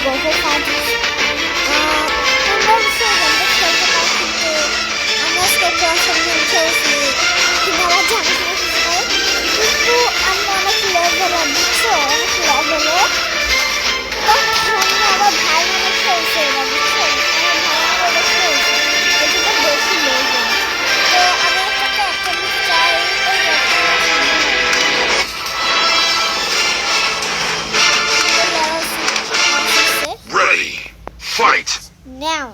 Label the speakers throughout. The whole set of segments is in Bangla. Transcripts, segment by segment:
Speaker 1: go for parties. তোমরা অবশ্যই গেমটা খেলতে পারো, কিন্তু আমরা আজকে ক্রসের গেম খেলছি কিন্তু আমার জানা শোনা কিছু নেই, কিন্তু আমি অনেক লেভেলে বুঝছো, অনেক লেভেলে তখন আমার ভাই মানে খেলছে এরা বুঝছো, আমার ভাই আমার খেলছে এই জন্য বেশি লেভেল। তো আমি একটা ক্যারেক্টার নিতে চাই, এই
Speaker 2: Ready, fight!
Speaker 1: now.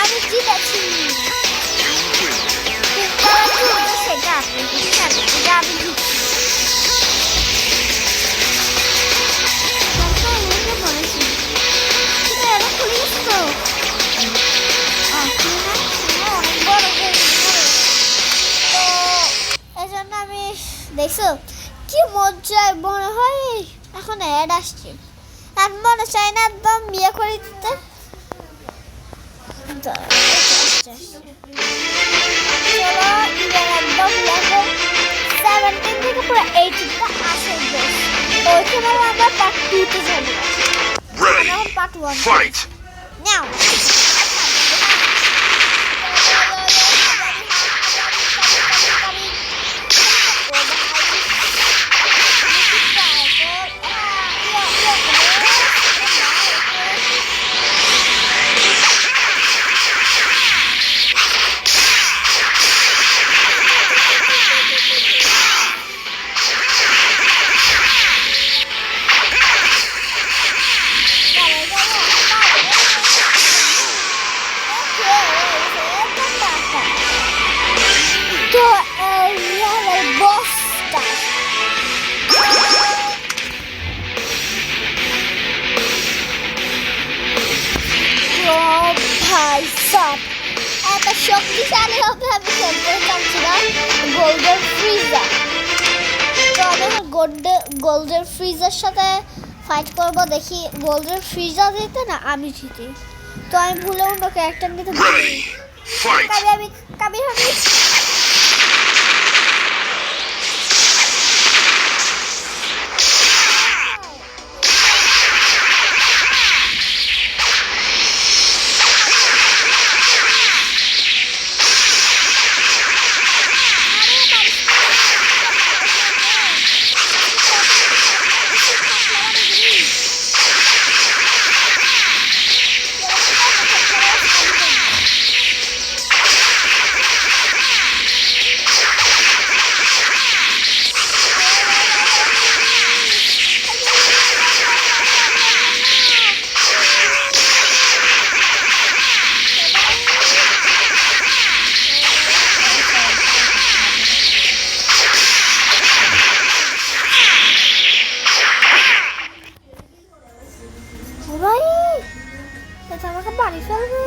Speaker 1: আমি জিতেছি, সেটা আপনি বুঝছেন, এটা আমি জিতছি। বলেছি ঠিক আছে, এটা খুলে গেছে তো অনেক বড় গেম, তো এই জন্য আমি দেখছো কি মজায় মনে হয়। এখন অ্যাড আসছে, আর মনে চাই না একদম বিয়ে করে দিতে। চলো এবার একদম লেভেল 17 থেকে পুরো 18টা আসে গেছে, তো ওইখানে আমরা পার্ট 2 তে যাবো।
Speaker 2: Ready,
Speaker 1: part 1
Speaker 2: fight!
Speaker 1: নাও। তো লেভেল বসটা ভাই সব এত শক্তিশালী হবে আমি খেলতে চাচ্ছিলাম গোল্ডেন ফ্রিজার। তো আমি গোল্ডেন ফ্রিজার সাথে ফাইট করব, দেখি গোল্ডেন ফ্রিজার জিতে না আমি জিতি। তো আমি ভুলে অন্য ক্যারেক্টার নিতে
Speaker 2: Ready, fight!
Speaker 1: কাবির হবে। ভাই এটা আমাকে বাড়ি ফেলবে।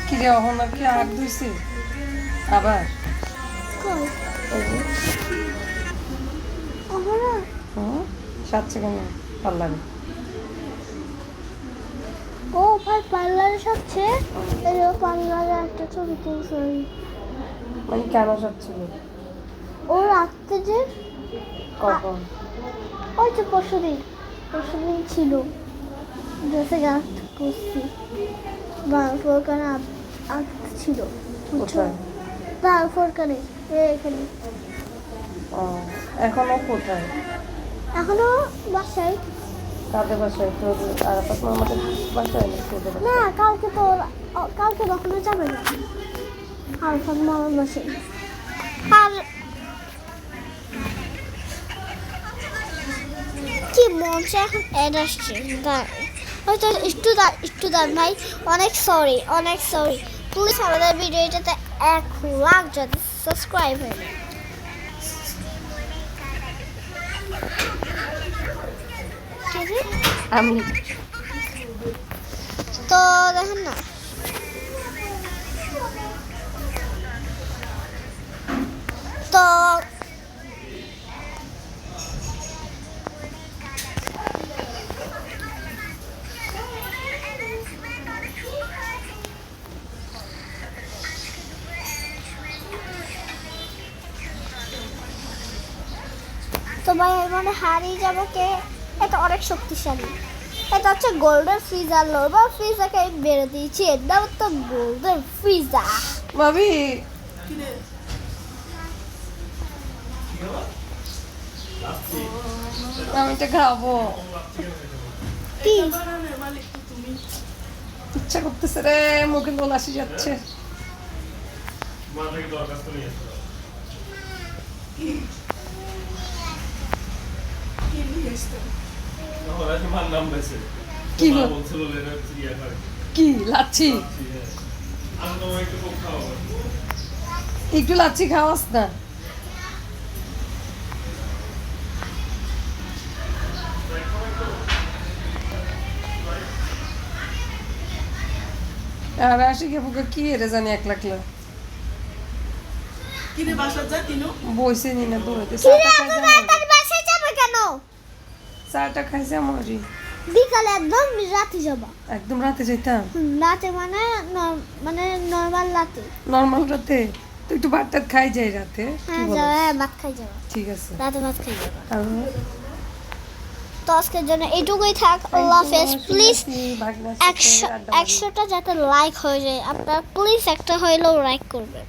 Speaker 3: কি রে অহনা কি হাত ধুইছে আবার
Speaker 1: কই
Speaker 3: সাতছে কেন পারলাম।
Speaker 1: ও ভাই পার্লারে সাথে এই পার্লারে একটা ছবি তুলছে,
Speaker 3: মানে কেন সাতছিল
Speaker 1: ও রাখতে যে
Speaker 3: কখন
Speaker 1: ওই যে পরশুদিন ছিল ড্রেসে গাছ করছি বা ফোরকানে ছিল
Speaker 3: কোথায়?
Speaker 1: তার ফোরকানে এখানে।
Speaker 3: এখনো কোথায়?
Speaker 1: এখনো বাসায়।
Speaker 3: কাদের বাসায়? তোর আরাফাত মামাদের বাসায় না তোদের বাসায়?
Speaker 1: না কালকে কখনো যাবে না আরাফাত মামার বাসায়। আর কি মনটা এখন অ্যাড আসছে, হয়তো একটু দাঁড় ভাই, অনেক সরি প্লিজ আমাদের ভিডিওটাতে 1 লাখ যদি সাবস্ক্রাইব হয়ে যায়।
Speaker 3: আমি
Speaker 1: তো ভাই মানে হারিয়ে যাবো কে? এটা অনেক শক্তিশালী। এটা হচ্ছে গোল্ডেন ফ্রিজার লোর বা ফ্রিজাকে বেড়ে দিয়েছি, এটা তো গোল্ডেন ফ্রিজা।
Speaker 3: ভাবি আমি এটা খাবো,
Speaker 1: কি
Speaker 3: ইচ্ছা করতেছে রে, মুখে জল আসি যাচ্ছে। কি কি লাচ্ছি? একটু লাচ্ছি খাওয়াস না? আর আসি কে বুকে কি এরে জানি এক লাগলো
Speaker 4: কিনে বাসা যা কিনো
Speaker 3: বইছে নি না দৌড়াতে।
Speaker 1: কি রে এত তাড়াতাড়ি বাসায় যাবে কেন?
Speaker 3: চাটা খাইছে মরি,
Speaker 1: বিকালে একদম রাতে যাবা।
Speaker 3: একদম রাতে যাইতাম।
Speaker 1: রাতে মানে মানে নরমাল রাতে।
Speaker 3: নর্মাল রাতে তো একটু ভাত টাত খাই যাই রাতে। কি
Speaker 1: হ্যাঁ
Speaker 3: বলো?
Speaker 1: যাবা, ভাত খাই যাবা,
Speaker 3: ঠিক আছে।
Speaker 1: রাতে ভাত খাই যাবা।
Speaker 3: আর
Speaker 1: তো আজকের জন্য এইটুকুই থাক। আল্লাহ হাফেজ। প্লিজ 100টা যাতে লাইক হয়ে যায়, আপনারা প্লিজ একটা হইলেও লাইক করবেন।